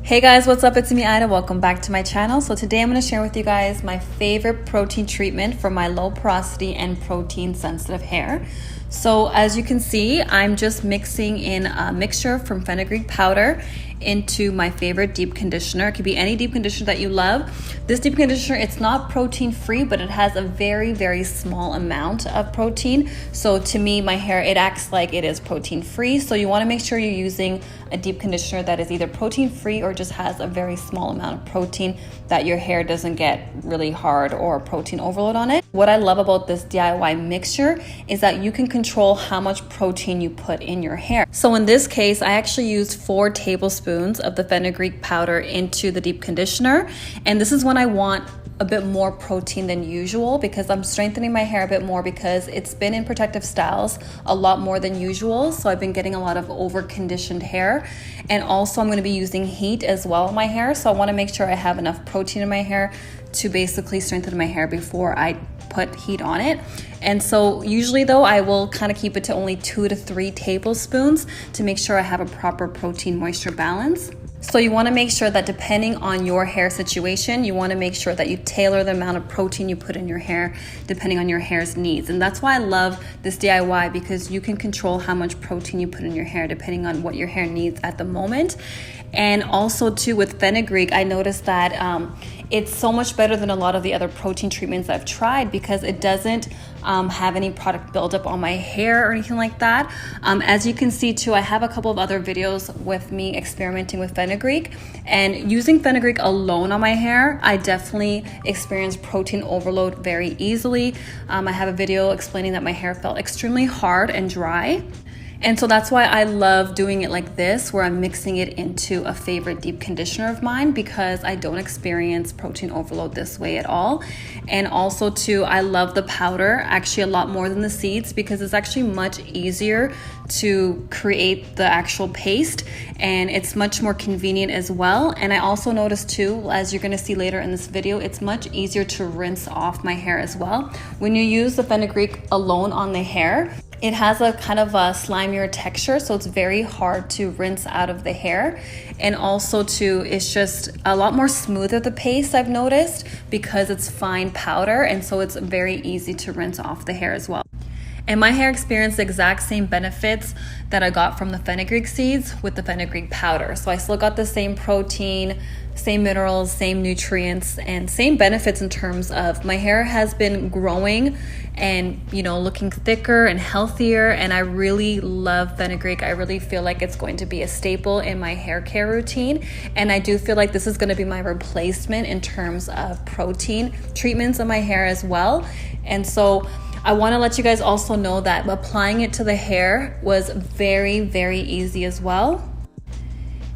Hey guys, what's up? It's me, Ida. Welcome back to my channel. So today I'm going to share with you guys my favorite protein treatment for my low porosity and protein sensitive hair. So as you can see, I'm just mixing in a mixture from Fenugreek powder into my favorite deep conditioner. It could be any deep conditioner that you love. This deep conditioner, it's not protein free, but it has a very small amount of protein. So to me, my hair, it acts like it is protein free. So you want to make sure you're using a deep conditioner that is either protein free or just has a very small amount of protein, that your hair doesn't get really hard or protein overload on it. What I love about this DIY mixture is that you can control how much protein you put in your hair. So in this case, I actually used 4 tablespoons of the Fenugreek powder into the deep conditioner. And this is when I want a bit more protein than usual, because I'm strengthening my hair a bit more because it's been in protective styles a lot more than usual. So I've been getting a lot of over conditioned hair, and also I'm going to be using heat as well in my hair. So I want to make sure I have enough protein in my hair to basically strengthen my hair before I put heat on it. And so usually though, I will kind of keep it to only 2 to 3 tablespoons to make sure I have a proper protein moisture balance. So you want to make sure that depending on your hair situation, you want to make sure that you tailor the amount of protein you put in your hair depending on your hair's needs. And that's why I love this DIY, because you can control how much protein you put in your hair depending on what your hair needs at the moment. And also too, with Fenugreek, I noticed that it's so much better than a lot of the other protein treatments I've tried, because it doesn't have any product buildup on my hair or anything like that. As you can see too, I have a couple of other videos with me experimenting with Fenugreek, and using Fenugreek alone on my hair, I definitely experienced protein overload very easily. I have a video explaining that my hair felt extremely hard and dry. And so that's why I love doing it like this, where I'm mixing it into a favorite deep conditioner of mine, because I don't experience protein overload this way at all. And also too, I love the powder actually a lot more than the seeds, because it's actually much easier to create the actual paste, and it's much more convenient as well. And I also noticed too, as you're gonna see later in this video, it's much easier to rinse off my hair as well. When you use the Fenugreek alone on the hair, it has a kind of a slimier texture, so it's very hard to rinse out of the hair. And also too, it's just a lot more smoother, the paste, I've noticed, because it's fine powder, and so it's very easy to rinse off the hair as well. And my hair experienced the exact same benefits that I got from the Fenugreek seeds with the Fenugreek powder. So I still got the same protein, same minerals, same nutrients, and same benefits in terms of my hair has been growing and, you know, looking thicker and healthier. And I really love Fenugreek. I really feel like it's going to be a staple in my hair care routine. And I do feel like this is going to be my replacement in terms of protein treatments on my hair as well. And so I want to let you guys also know that applying it to the hair was very easy as well.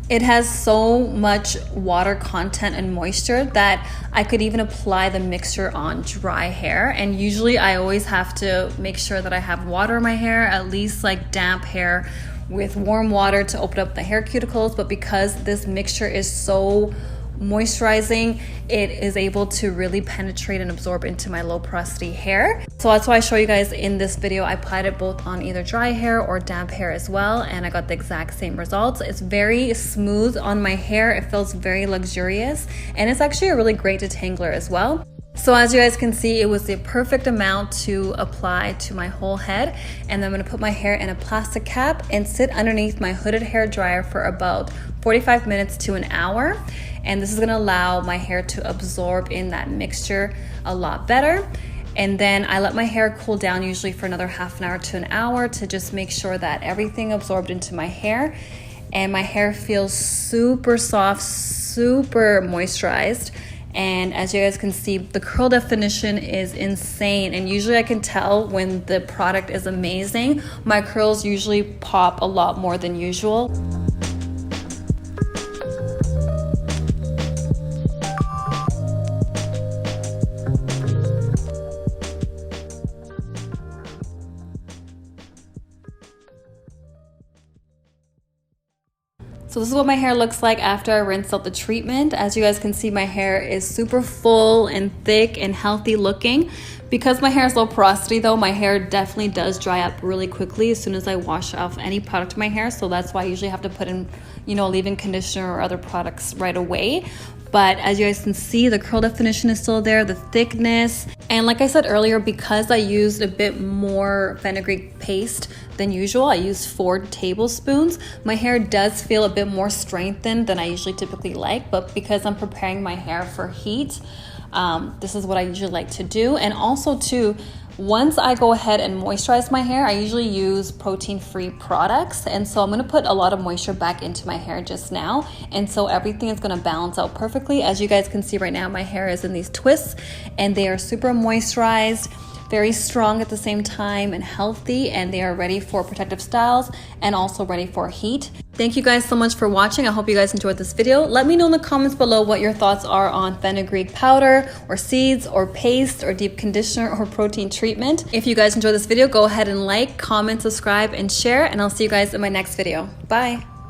It has so much water content and moisture that I could even apply the mixture on dry hair. And usually I always have to make sure that I have water in my hair, at least like damp hair with warm water to open up the hair cuticles. But because this mixture is so moisturizing, it is able to really penetrate and absorb into my low porosity hair. So that's why I show you guys in this video. I applied it both on either dry hair or damp hair as well, and I got the exact same results. It's very smooth on my hair. It feels very luxurious, and it's actually a really great detangler as well. So as you guys can see, it was the perfect amount to apply to my whole head. And then I'm going to put my hair in a plastic cap and sit underneath my hooded hair dryer for about 45 minutes to an hour. And this is going to allow my hair to absorb in that mixture a lot better. And then I let my hair cool down usually for another half an hour to an hour to just make sure that everything absorbed into my hair. And my hair feels super soft, super moisturized. And as you guys can see, the curl definition is insane. And usually I can tell when the product is amazing. My curls usually pop a lot more than usual. So this is what my hair looks like after I rinse out the treatment. As you guys can see, my hair is super full and thick and healthy looking, Because my hair is low porosity though, my hair definitely does dry up really quickly as soon as I wash off any product in my hair. So that's why I usually have to put in, you know, leave-in conditioner or other products right away. But as you guys can see, the curl definition is still there, the thickness. And like I said earlier, because I used a bit more fenugreek paste than usual, I used 4 tablespoons, my hair does feel a bit more strengthened than I usually typically like. But because I'm preparing my hair for heat, this is what I usually like to do. And also too, once I go ahead and moisturize my hair, I usually use protein-free products. And so I'm gonna put a lot of moisture back into my hair just now. And so everything is gonna balance out perfectly. As you guys can see right now, my hair is in these twists and they are super moisturized, very strong at the same time and healthy, and they are ready for protective styles and also ready for heat. Thank you guys so much for watching. I hope you guys enjoyed this video. Let me know in the comments below what your thoughts are on fenugreek powder or seeds or paste or deep conditioner or protein treatment. If you guys enjoyed this video, go ahead and like, comment, subscribe, and share, and I'll see you guys in my next video. Bye.